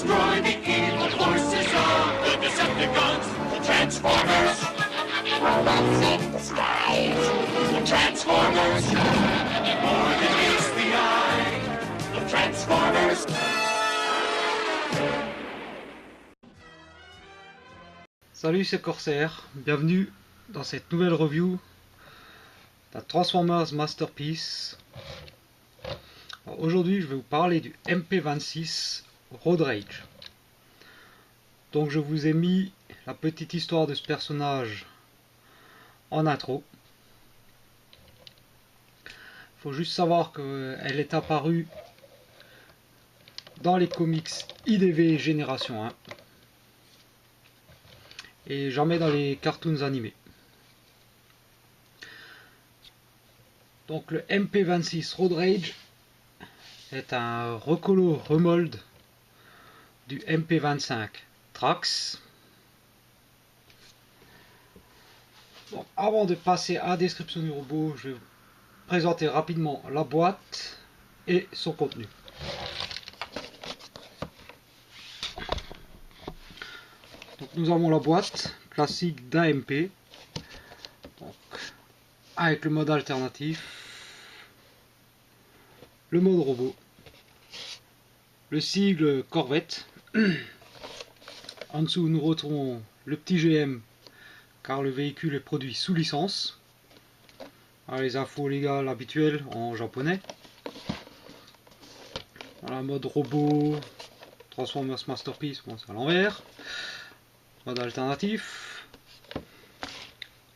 destroy the evil forces of the Decepticons, the Transformers. Robots in disguise, the Transformers. More than meets the eye, the Transformers. Salut, c'est Corsair, bienvenue dans cette nouvelle review de la Transformers Masterpiece. Aujourd'hui je vais vous parler du MP26 Road Rage. Donc je vous ai mis la petite histoire de ce personnage en intro. Il faut juste savoir qu'elle est apparue dans les comics IDV Génération 1. Et jamais dans les cartoons animés. Donc le MP26 Road Rage est un recolo remold du MP25 Trax. Donc, avant de passer à la description du robot, je vais vous présenter rapidement la boîte et son contenu. Donc, nous avons la boîte classique d'un MP, donc, avec le mode alternatif, le mode robot, le sigle Corvette. En dessous nous retrouvons le petit GM car le véhicule est produit sous licence. Alors, les infos légales habituelles en japonais. Voilà, mode robot, Transformers Masterpiece, bon, c'est à l'envers. Mode alternatif.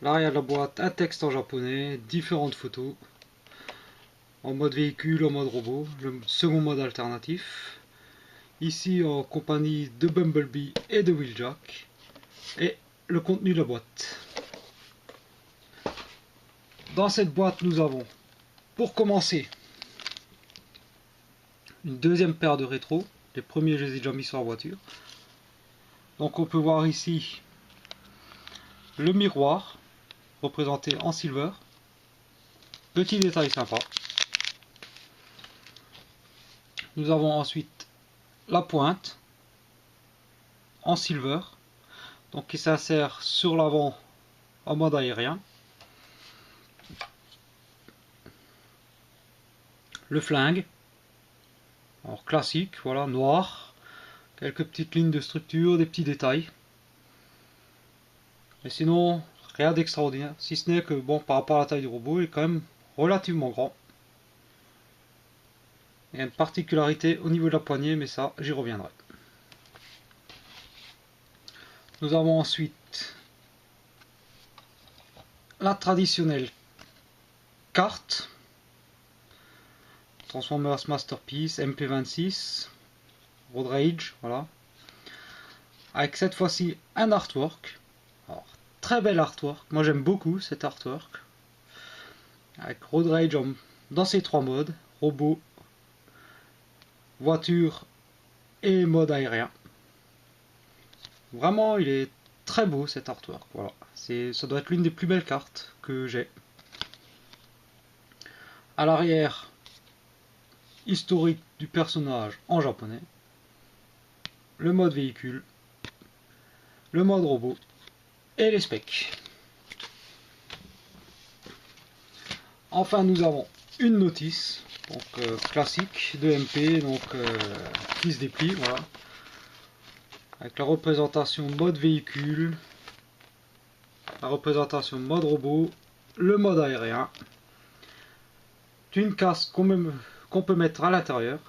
L'arrière de la boîte, un texte en japonais, différentes photos. En mode véhicule, en mode robot, le second mode alternatif. Ici en compagnie de Bumblebee et de Wheeljack. Et le contenu de la boîte. Dans cette boîte nous avons, pour commencer, une deuxième paire de rétros. Les premiers je les ai déjà mis sur la voiture. Donc on peut voir ici le miroir représenté en silver. Petit détail sympa. Nous avons ensuite la pointe en silver, donc qui s'insère sur l'avant en mode aérien. Le flingue, alors classique, voilà, noir. Quelques petites lignes de structure, des petits détails. Mais sinon, rien d'extraordinaire. Si ce n'est que, bon, par rapport à la taille du robot, il est quand même relativement grand. Il y a une particularité au niveau de la poignée, mais ça, j'y reviendrai. Nous avons ensuite la traditionnelle carte. Transformers Masterpiece, MP26. Road Rage, voilà. Avec cette fois-ci un artwork. Alors, très bel artwork. Moi j'aime beaucoup cet artwork. Avec Road Rage dans ses trois modes. Robot, voiture et mode aérien. Vraiment il est très beau cet artwork. Voilà. Ça doit être l'une des plus belles cartes que j'ai. À l'arrière, historique du personnage en japonais. Le mode véhicule, le mode robot et les specs. Enfin nous avons une notice, donc classique de MP, donc qui se déplie, voilà, avec la représentation mode véhicule, la représentation mode robot, le mode aérien, une casse qu'on peut mettre à l'intérieur.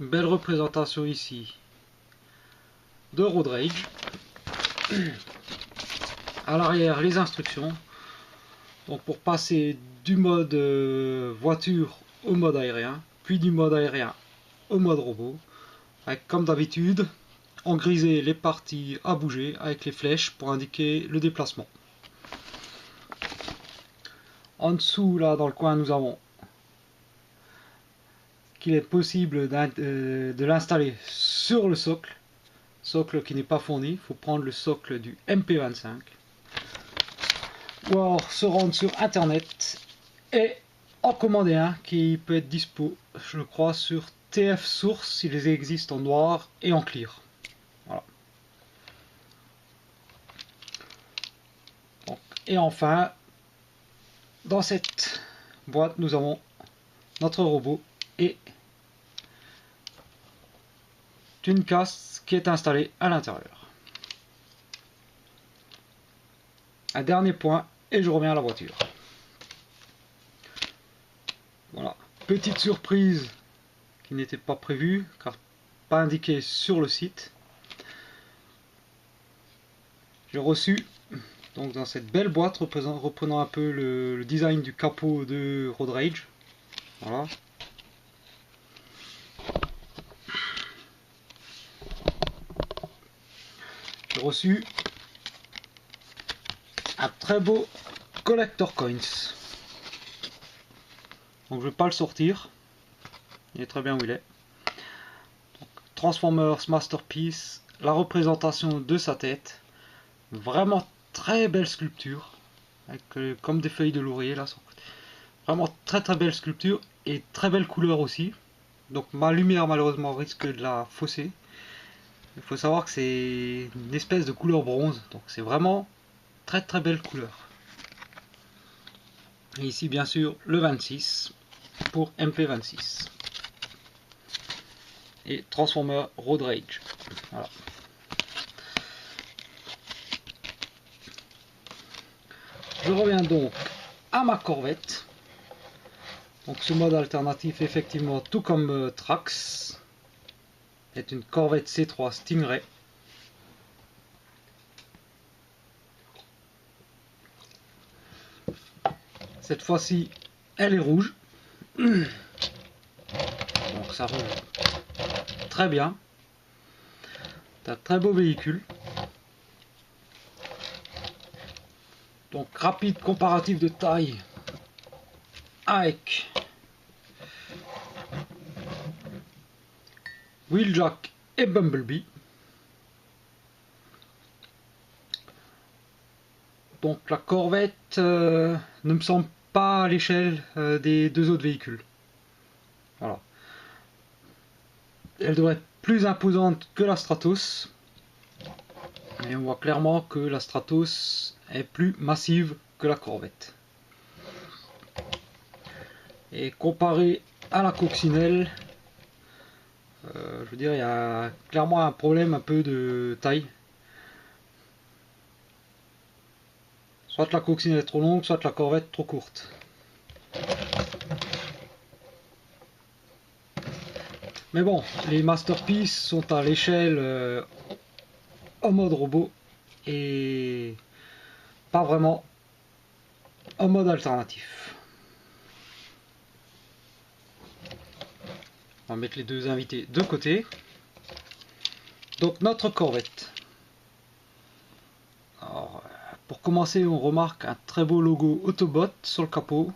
Belle représentation ici de Road Rage. À l'arrière les instructions. Donc pour passer du mode voiture au mode aérien, puis du mode aérien au mode robot, avec comme d'habitude en grisé les parties à bouger avec les flèches pour indiquer le déplacement. En dessous là dans le coin nous avons qu'il est possible de l'installer sur le socle qui n'est pas fourni. Il faut prendre le socle du MP25 ou alors se rendre sur internet et en commander un qui peut être dispo, je crois, sur TF source, ils existent en noir et en clear. Voilà. Donc, et enfin, dans cette boîte, nous avons notre robot et une casse qui est installée à l'intérieur. Un dernier point et je reviens à la voiture. Voilà, petite surprise qui n'était pas prévue car pas indiquée sur le site. J'ai reçu donc dans cette belle boîte reprenant un peu le design du capot de Road Rage. Voilà. J'ai reçu un très beau collector coins. Donc je vais pas le sortir. Il est très bien où il est. Donc, Transformers Masterpiece, la représentation de sa tête. Vraiment très belle sculpture. Avec, comme des feuilles de laurier là. Vraiment très très belle sculpture et très belle couleur aussi. Donc ma lumière malheureusement risque de la fausser. Il faut savoir que c'est une espèce de couleur bronze. Donc c'est vraiment très très belle couleur. Et ici bien sûr le 26 pour MP26. Et Transformer Road Rage. Voilà. Je reviens donc à ma Corvette. Donc ce mode alternatif, effectivement, tout comme Trax, est une Corvette C3 Stingray. Cette fois-ci, elle est rouge. Donc ça roule très bien. C'est un très beau véhicule. Donc rapide comparatif de taille avec Wheeljack et Bumblebee. Donc la Corvette ne me semble pas à l'échelle des deux autres véhicules. Voilà. Elle devrait être plus imposante que la Stratos. Mais on voit clairement que la Stratos est plus massive que la Corvette. Et comparé à la coccinelle, je veux dire, il y a clairement un problème un peu de taille. Soit la coccinelle est trop longue, soit la Corvette trop courte. Mais bon, les Masterpiece sont à l'échelle en mode robot et pas vraiment en mode alternatif. On va mettre les deux invités de côté. Donc notre Corvette. Alors, pour commencer, on remarque un très beau logo Autobot sur le capot,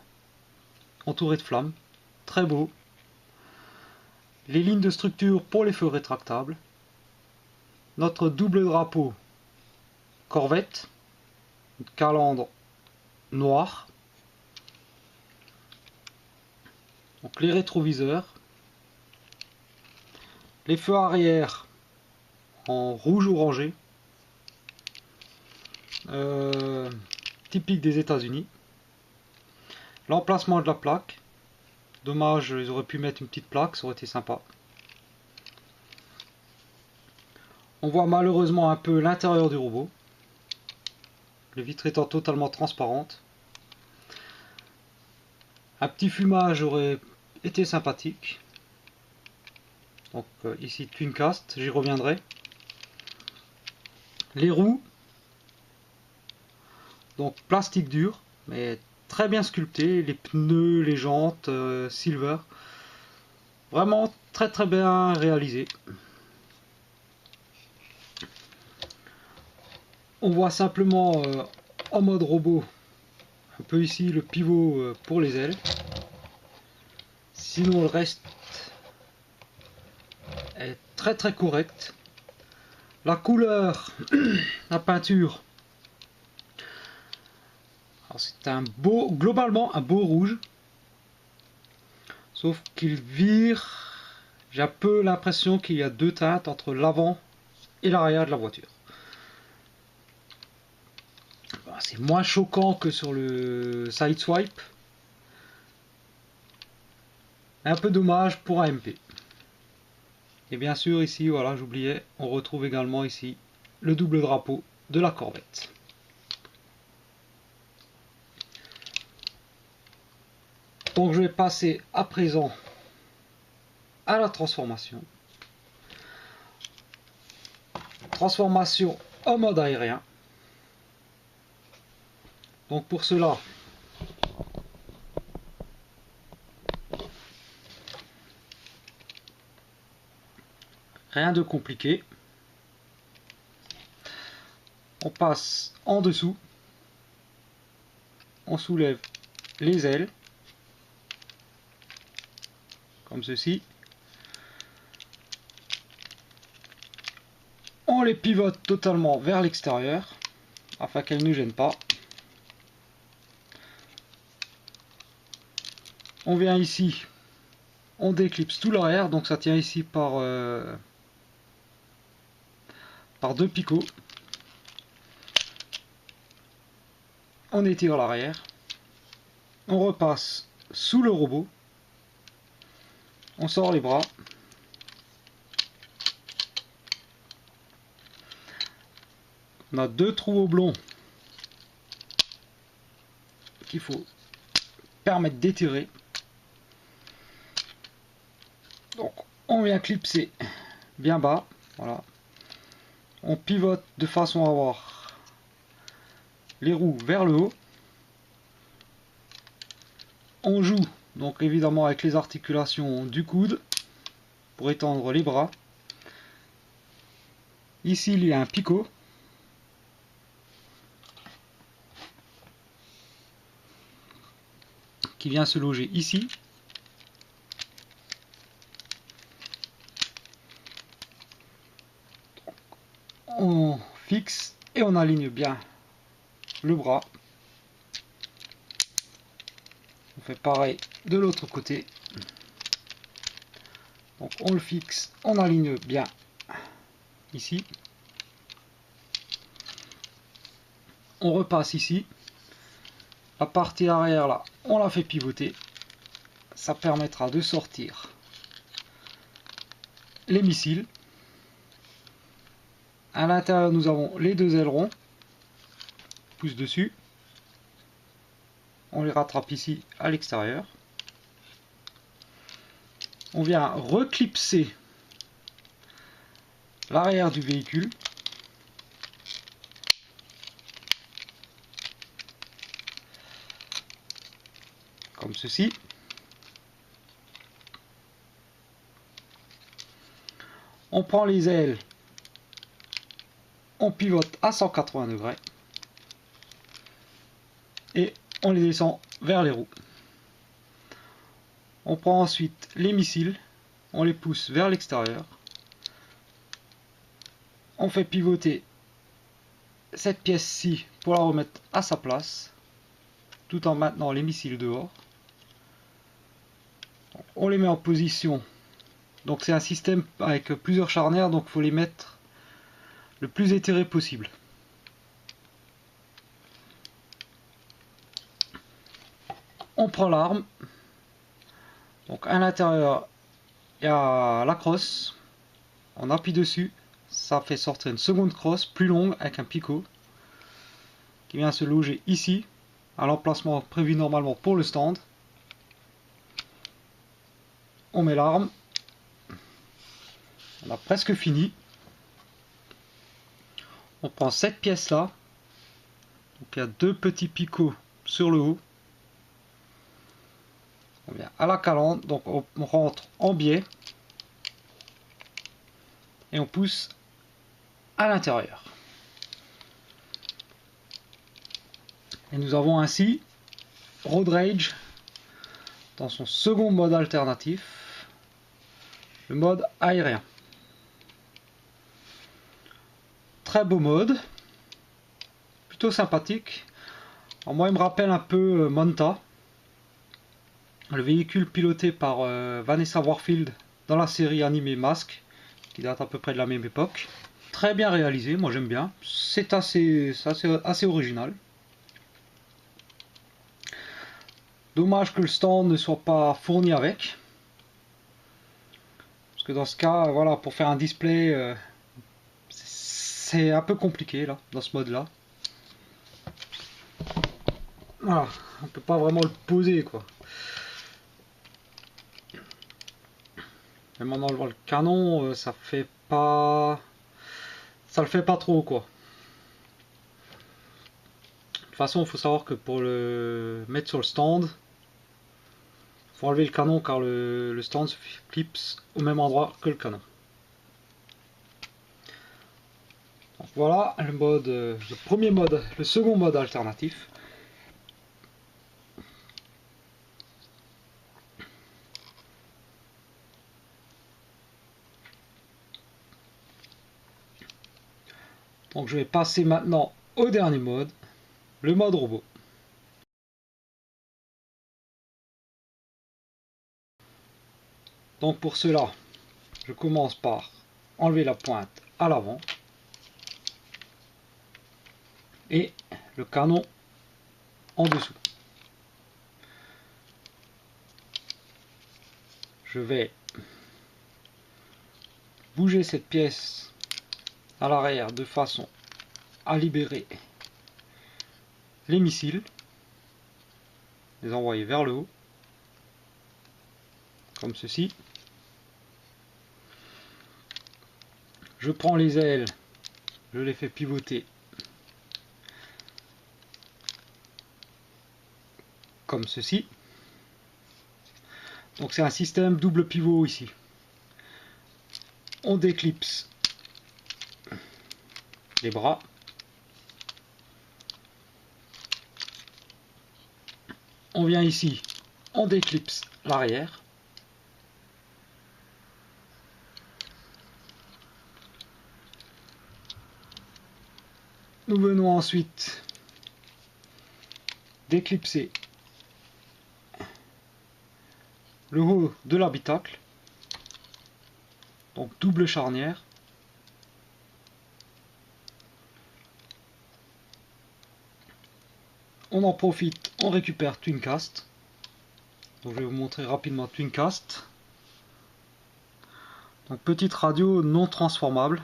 entouré de flammes. Très beau. Les lignes de structure pour les feux rétractables. Notre double drapeau Corvette, une calandre noire. Donc les rétroviseurs. Les feux arrière en rouge orangé. Typique des États-Unis. L'emplacement de la plaque. Dommage, ils auraient pu mettre une petite plaque, ça aurait été sympa. On voit malheureusement un peu l'intérieur du robot. Les vitres étant totalement transparentes. Un petit fumage aurait été sympathique. Donc ici Twincast, j'y reviendrai. Les roues. Donc plastique dur, mais très bien sculpté. Les pneus, les jantes, silver. Vraiment très très bien réalisé. On voit simplement en mode robot, un peu ici le pivot pour les ailes. Sinon le reste est très très correct. La couleur, la peinture, c'est un beau, globalement un beau rouge, sauf qu'il vire J'ai un peu l'impression qu'il y a deux teintes entre l'avant et l'arrière de la voiture. C'est moins choquant que sur le Sideswipe. Un peu dommage pour un MP. Et bien sûr ici, voilà, j'oubliais, on retrouve également ici le double drapeau de la Corvette. Donc je vais passer à présent à la transformation. Transformation en mode aérien. Donc pour cela, rien de compliqué. On passe en dessous. On soulève les ailes. Comme ceci. On les pivote totalement vers l'extérieur afin qu'elles ne gênent pas. On vient ici, on déclipse tout l'arrière, donc ça tient ici par deux picots. On étire l'arrière. On repasse sous le robot. On sort les bras. On a deux trous oblongs qu'il faut permettre d'étirer. Donc on vient clipser bien bas, voilà. On pivote de façon à avoir les roues vers le haut. On joue donc évidemment avec les articulations du coude pour étendre les bras. Ici il y a un picot. Qui vient se loger ici. On fixe et on aligne bien le bras. On fait pareil de l'autre côté. Donc on le fixe, on aligne bien ici. On repasse ici. La partie arrière là, on la fait pivoter. Ça permettra de sortir les missiles. À l'intérieur, nous avons les deux ailerons. Pousse dessus. On les rattrape ici à l'extérieur. On vient reclipser l'arrière du véhicule. Comme ceci. On prend les ailes. On pivote à 180 degrés. Et on les descend vers les roues. On prend ensuite les missiles. On les pousse vers l'extérieur. On fait pivoter cette pièce-ci pour la remettre à sa place. Tout en maintenant les missiles dehors. On les met en position. Donc c'est un système avec plusieurs charnières, donc il faut les mettre le plus étiré possible. On prend l'arme. Donc à l'intérieur, il y a la crosse. On appuie dessus. Ça fait sortir une seconde crosse plus longue avec un picot qui vient se loger ici, à l'emplacement prévu normalement pour le stand. On met l'arme. On a presque fini. On prend cette pièce là. Donc il y a deux petits picots sur le haut. On vient à la calandre, donc on rentre en biais. Et on pousse à l'intérieur. Et nous avons ainsi Road Rage dans son second mode alternatif, le mode aérien. Très beau mode, plutôt sympathique. Alors moi il me rappelle un peu Manta, le véhicule piloté par Vanessa Warfield dans la série animée Mask, qui date à peu près de la même époque. Très bien réalisé, moi j'aime bien. C'est assez original. Dommage que le stand ne soit pas fourni avec. Parce que dans ce cas, voilà, pour faire un display, c'est un peu compliqué là, dans ce mode là. Voilà, on peut pas vraiment le poser quoi. Même en enlevant le canon, ça le fait pas trop quoi. De toute façon, il faut savoir que pour le mettre sur le stand, faut enlever le canon car le stand se clipse au même endroit que le canon. Donc voilà le premier mode, le second mode alternatif. Donc je vais passer maintenant au dernier mode, le mode robot. Donc pour cela, je commence par enlever la pointe à l'avant et le canon en dessous. Je vais bouger cette pièce à l'arrière de façon à libérer les missiles, les envoyer vers le haut, comme ceci. Je prends les ailes, je les fais pivoter comme ceci. Donc c'est un système double pivot ici. On déclipse les bras. On vient ici, on déclipse l'arrière. Nous venons ensuite déclipser le haut de l'habitacle. Donc double charnière. On en profite, on récupère Twincast. Donc je vais vous montrer rapidement Twincast. Donc petite radio non transformable,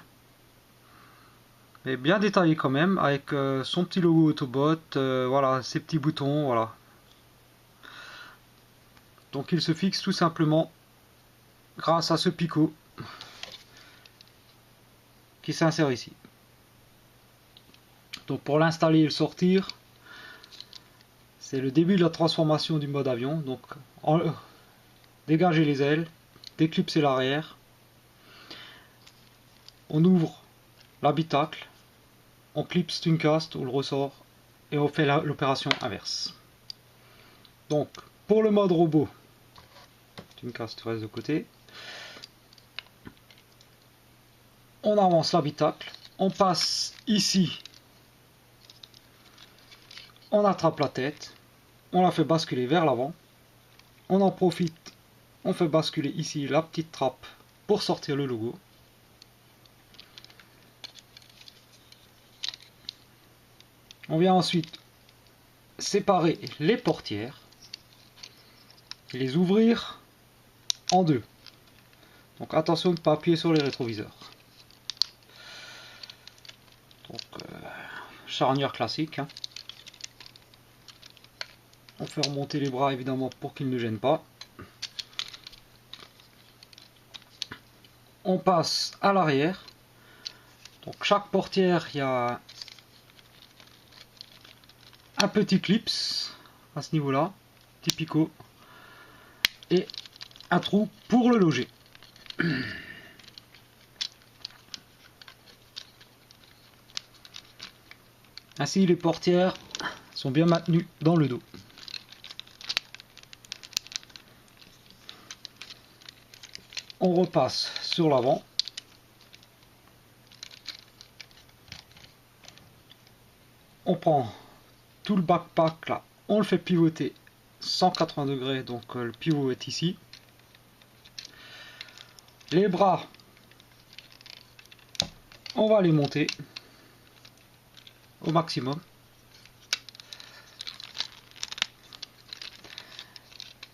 mais bien détaillée quand même, avec son petit logo Autobot, voilà, ses petits boutons, voilà. Donc il se fixe tout simplement grâce à ce picot qui s'insère ici. Donc pour l'installer et le sortir, c'est le début de la transformation du mode avion. Donc dégager les ailes, déclipser l'arrière, on ouvre l'habitacle, on clipse Twincast ou le ressort et on fait l'opération inverse. Donc pour le mode robot, Twincast reste de côté, on avance l'habitacle, on passe ici, on attrape la tête, on la fait basculer vers l'avant, on en profite, on fait basculer ici la petite trappe pour sortir le logo. On vient ensuite séparer les portières et les ouvrir en deux. Donc attention de ne pas appuyer sur les rétroviseurs. Donc charnière classique. Hein. On fait remonter les bras évidemment pour qu'ils ne gênent pas. On passe à l'arrière. Donc chaque portière, il y a un petit clips à ce niveau-là, petit picot, et un trou pour le loger. Ainsi, les portières sont bien maintenues dans le dos. On repasse sur l'avant. On prend tout le backpack là, on le fait pivoter 180 degrés, donc le pivot est ici. Les bras, on va les monter au maximum.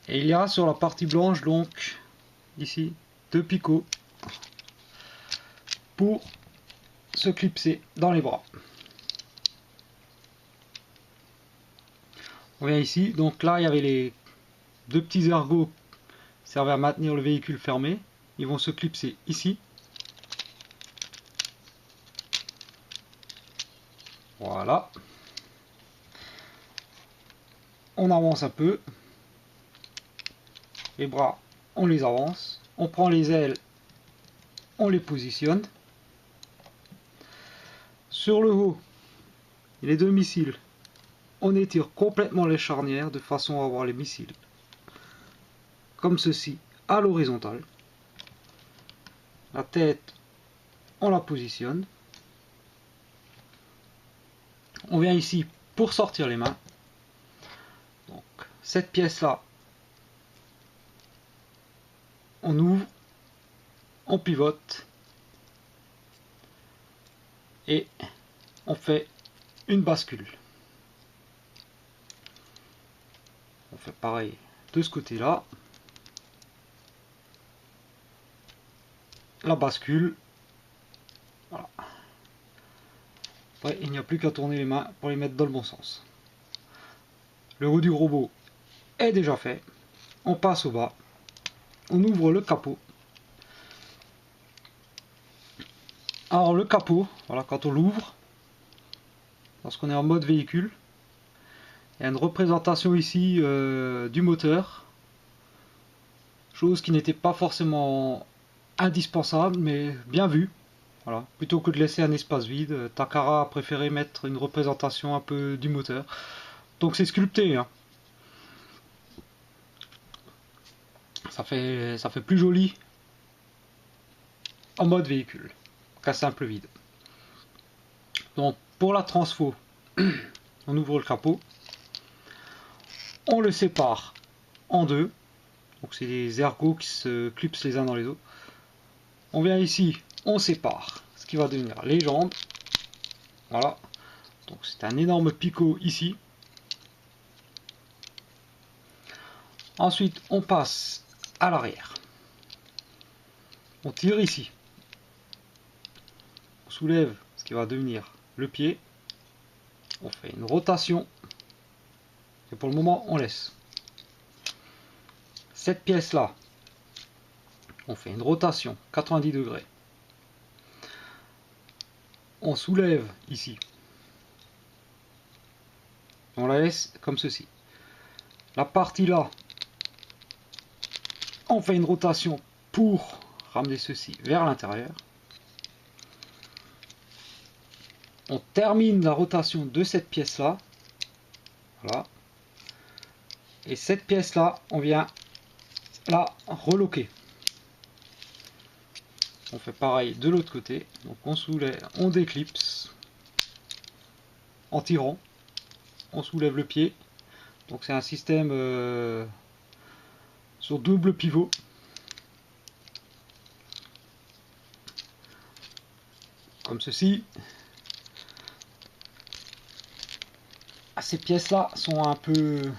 Et il y a sur la partie blanche, donc ici, 2 picots pour se clipser dans les bras. On vient ici, donc là il y avait les 2 petits ergots qui servaient à maintenir le véhicule fermé. Ils vont se clipser ici. Voilà. On avance un peu. Les bras, on les avance. On prend les ailes, on les positionne. Sur le haut, les 2 missiles, on étire complètement les charnières de façon à avoir les missiles comme ceci à l'horizontale. La tête, on la positionne. On vient ici pour sortir les mains. Donc cette pièce là, on ouvre, on pivote et on fait une bascule. On fait pareil de ce côté là. La bascule. Voilà. Après, il n'y a plus qu'à tourner les mains pour les mettre dans le bon sens. Le haut du robot est déjà fait. On passe au bas. On ouvre le capot. Alors le capot, voilà, quand on l'ouvre, lorsqu'on est en mode véhicule, il y a une représentation ici du moteur. Chose qui n'était pas forcément indispensable, mais bien vu. Voilà. Plutôt que de laisser un espace vide, Takara a préféré mettre une représentation un peu du moteur. Donc c'est sculpté, hein. Ça fait plus joli en mode véhicule qu'un simple vide. Donc pour la transfo, on ouvre le capot, on le sépare en deux. Donc c'est des ergots qui se clipsent les uns dans les autres. On vient ici, on sépare ce qui va devenir les jambes. Voilà. Donc c'est un énorme picot ici. Ensuite on passe à l'arrière. On tire ici. On soulève ce qui va devenir le pied. On fait une rotation. Et pour le moment on laisse. Cette pièce là, on fait une rotation 90 degrés. On soulève ici. On la laisse comme ceci. La partie là, on fait une rotation pour ramener ceci vers l'intérieur. On termine la rotation de cette pièce là. Voilà. Et cette pièce là, on vient la reloquer. On fait pareil de l'autre côté. Donc on soulève, on déclipse en tirant. On soulève le pied. Donc c'est un système sur double pivot. Comme ceci. Ces pièces là sont un peu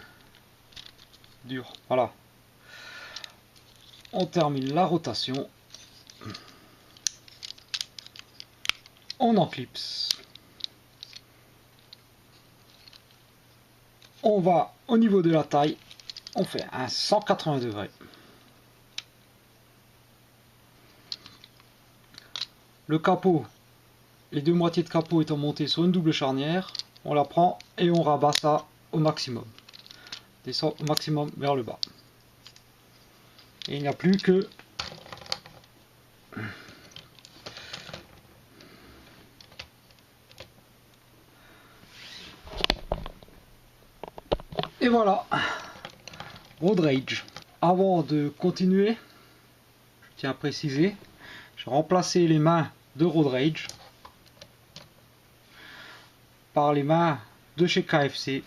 dures. Voilà. On termine la rotation. On enclipse. On va au niveau de la taille. On fait un 180 degrés. Le capot, les deux moitiés de capot étant montées sur une double charnière, on la prend et on rabat ça au maximum. Descend au maximum vers le bas. Et il n'y a plus que et voilà, Road Rage. Avant de continuer, je tiens à préciser, j'ai remplacé les mains de Road Rage par les mains de chez KFC,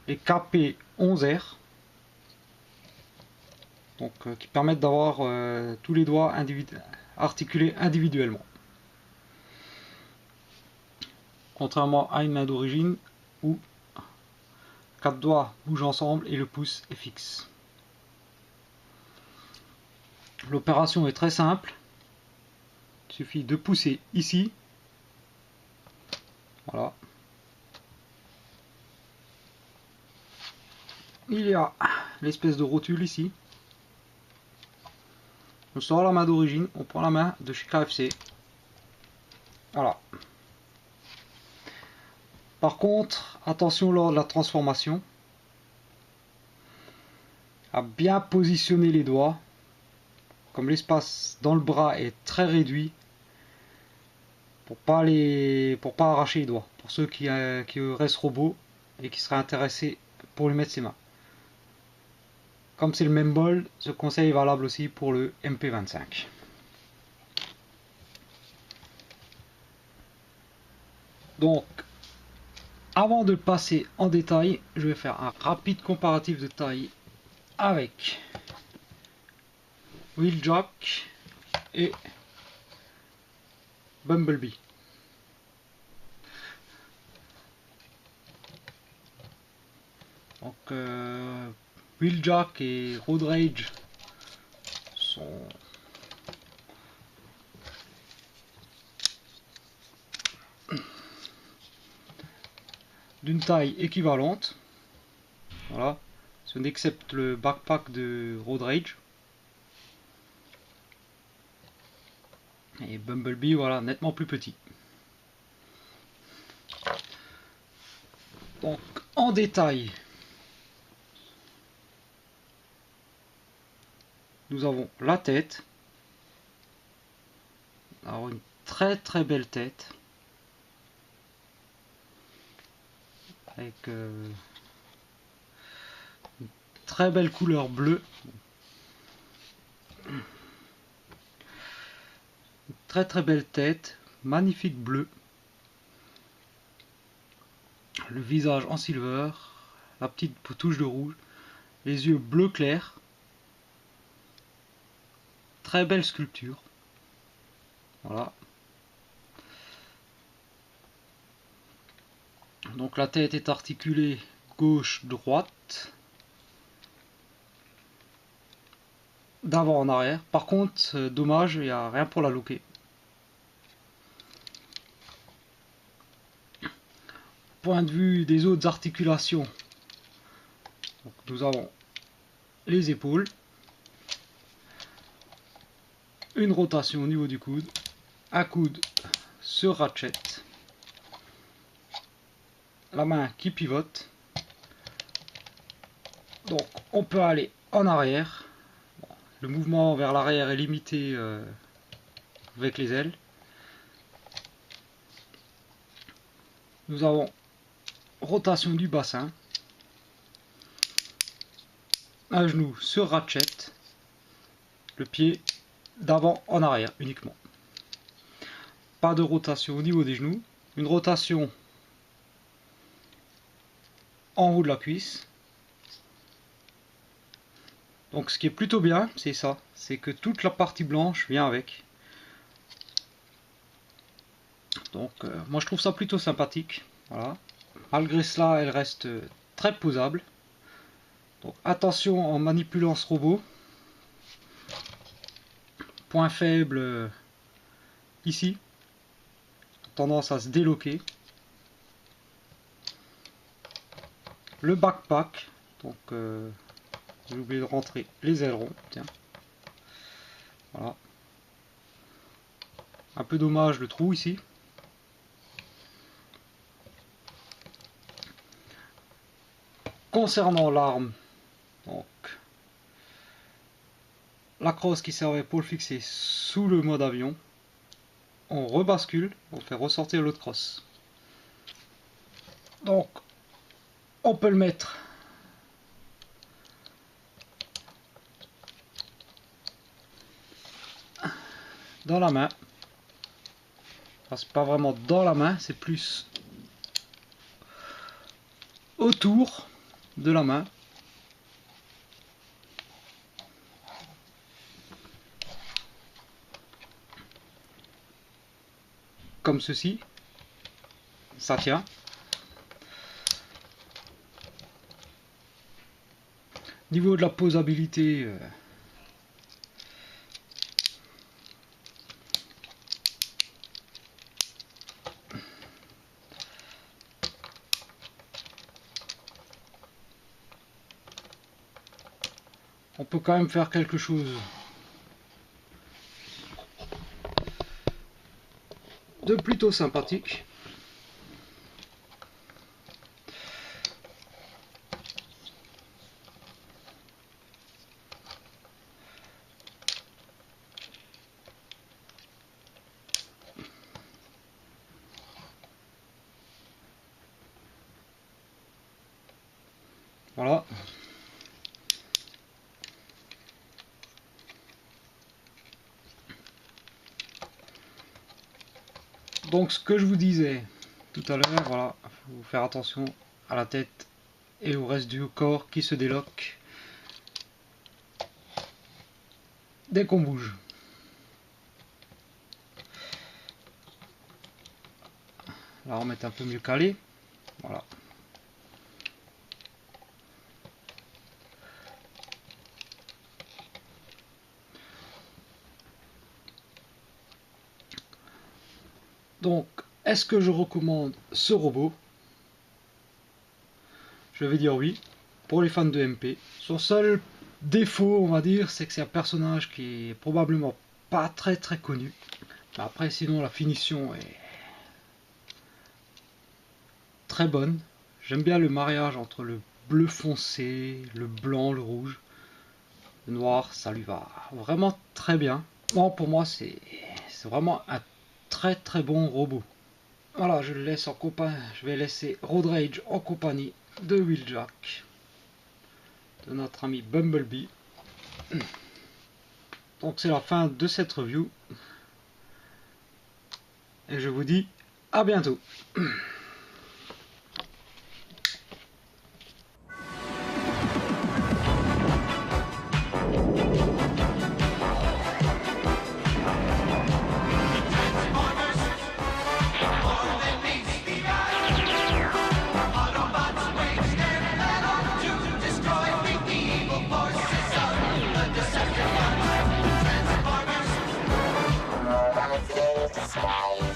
les KP11R. donc qui permettent d'avoir tous les doigts articulés individuellement. Contrairement à une main d'origine où 4 doigts bougent ensemble et le pouce est fixe. L'opération est très simple. Il suffit de pousser ici. Voilà. Il y a l'espèce de rotule ici. On sort la main d'origine, on prend la main de chez KFC. Voilà. Par contre, attention lors de la transformation à bien positionner les doigts. Comme l'espace dans le bras est très réduit, pour pas arracher les doigts. Pour ceux qui restent robots et qui seraient intéressés pour lui mettre ses mains. Comme c'est le même bol, ce conseil est valable aussi pour le MP25. Donc, avant de passer en détail, je vais faire un rapide comparatif de taille avec Wheeljack et Bumblebee. Donc, Wheeljack et Road Rage sont d'une taille équivalente. Voilà, ce n'excepte le backpack de Road Rage. Et Bumblebee, voilà, nettement plus petit. Donc, en détail, nous avons la tête. Alors, une très très belle tête. Avec une très belle couleur bleue. Une très très belle tête. Magnifique bleu. Le visage en silver. La petite touche de rouge. Les yeux bleu clair. Très belle sculpture. Voilà. Donc la tête est articulée gauche-droite. D'avant en arrière. Par contre, dommage, il n'y a rien pour la looker. Point de vue des autres articulations. Donc, nous avons les épaules. Une rotation au niveau du coude. Un coude sur ratchet. La main qui pivote. Donc on peut aller en arrière. Le mouvement vers l'arrière est limité avec les ailes. Nous avons rotation du bassin. Un genou sur ratchet. Le pied d'avant en arrière uniquement. Pas de rotation au niveau des genoux. Une rotation en haut de la cuisse. Donc ce qui est plutôt bien, c'est ça, c'est que toute la partie blanche vient avec. Donc moi je trouve ça plutôt sympathique. Voilà. Malgré cela, elle reste très posable. Donc attention en manipulant ce robot. Point faible ici. Tendance à se déloquer. Le backpack. Donc j'ai oublié de rentrer les ailerons. Tiens. Voilà. Un peu dommage le trou ici. Concernant l'arme, donc la crosse qui servait pour le fixer sous le mode avion, on rebascule, on fait ressortir l'autre crosse. Donc on peut le mettre dans la main. Enfin, c'est pas vraiment dans la main, c'est plus autour de la main. comme ceci. Ça tient. Niveau de la posabilité, on peut quand même faire quelque chose de plutôt sympathique. Voilà. Donc ce que je vous disais tout à l'heure, voilà, il faut faire attention à la tête et au reste du corps qui se déloque dès qu'on bouge. Là on met un peu mieux calé, voilà. Donc, est-ce que je recommande ce robot? Je vais dire oui, pour les fans de MP. Son seul défaut, on va dire, c'est que c'est un personnage qui est probablement pas très connu. Mais après, sinon, la finition est très bonne. J'aime bien le mariage entre le bleu foncé, le blanc, le rouge. Le noir, ça lui va vraiment très bien. Bon, pour moi, c'est vraiment un très bon robot. Voilà, je le laisse en compagnie. Je vais laisser Road Rage en compagnie de Wheeljack, de notre ami Bumblebee. Donc c'est la fin de cette review. Et je vous dis à bientôt. Sky.